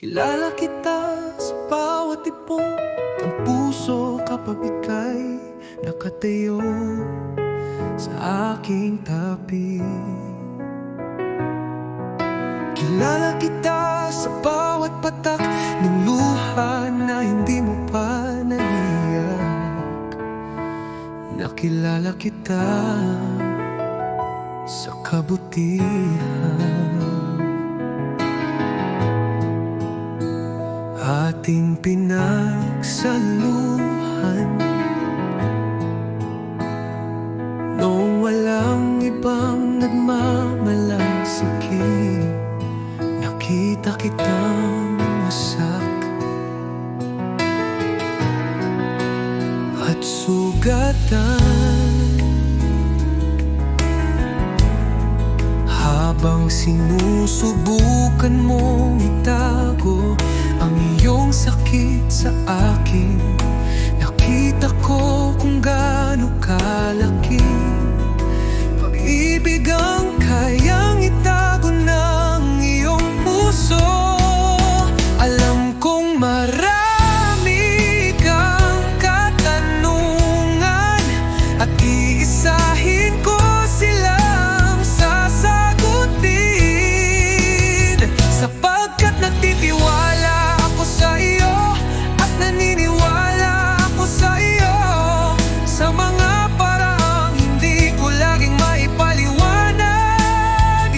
Kilala kita sa bawat tibok ng puso kapag ika'y nakatayo sa aking tabi. Kilala kita sa bawat patak ng luha na hindi mo pa naiyak. Nakilala kita sa kabutihan, ating pinagsaluhan noong walang ibang nagmamalasakit. Nakita kitang wasak at sugatan, habang sinusubukan mong itago ang iyong sakit sa akin. Nakita ko kung gaano kalaki pag-ibig ang kayang itago ng iyong puso. Alam kong marami kang katanungan at iisahin ko silang sasagutin, sapagkat nagtitiwala ako sa iyo at naniniwala ako sa iyo sa mga paraang hindi ko laging maipaliwanag.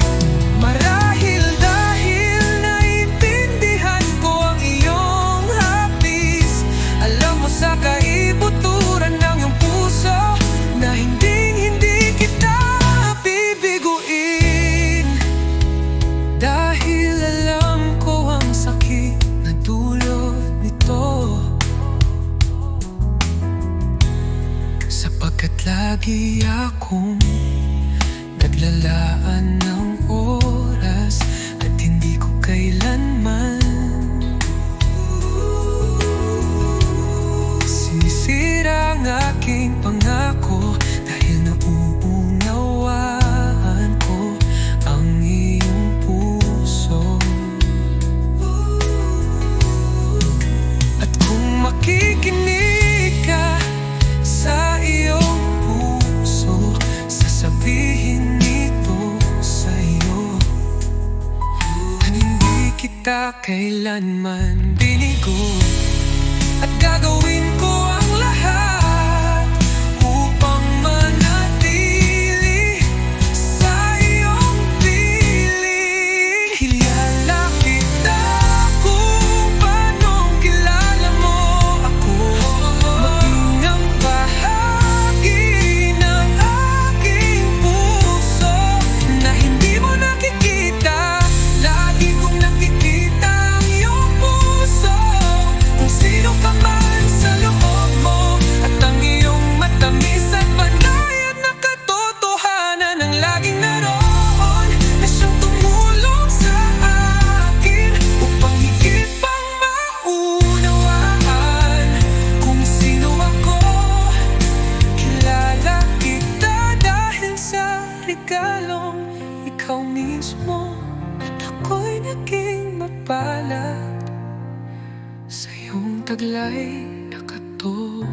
Marahil dahil naiintindihan ko ang iyong hapis, alam mo sa kaibuturan ng iyong puso na hindi kita bibiguin. Dahil alam ko ang sakit na dulot nito, sapagkat lagi akong naglalaan ng oras at hindi ko kailanman sinisira ang aking pangako, dahil nauunawaan ko ang iyong puso. At kung makikinig ka sa iyong puso, sasabihin nito sa iyo na hindi kita kailanman binigo. At gagawin ko ang lahat upang manatili sa iyong piling. Kilala kita kung paanong kilala mo ako, maging ang bahagi ng aking puso na hindi mo nakikita. Lagi kong nakikita ang iyong puso, kung sino ka man sa loob mo, at ang iyong matamis at banayad na katotohanan ang laging naroon, na siyang tumulong sa akin upang higit pang maunawaan kung sino ako. Kilala kita dahil sa regalong ikaw mismo, at ako'y naging mapalad sa iyong taglay na kato.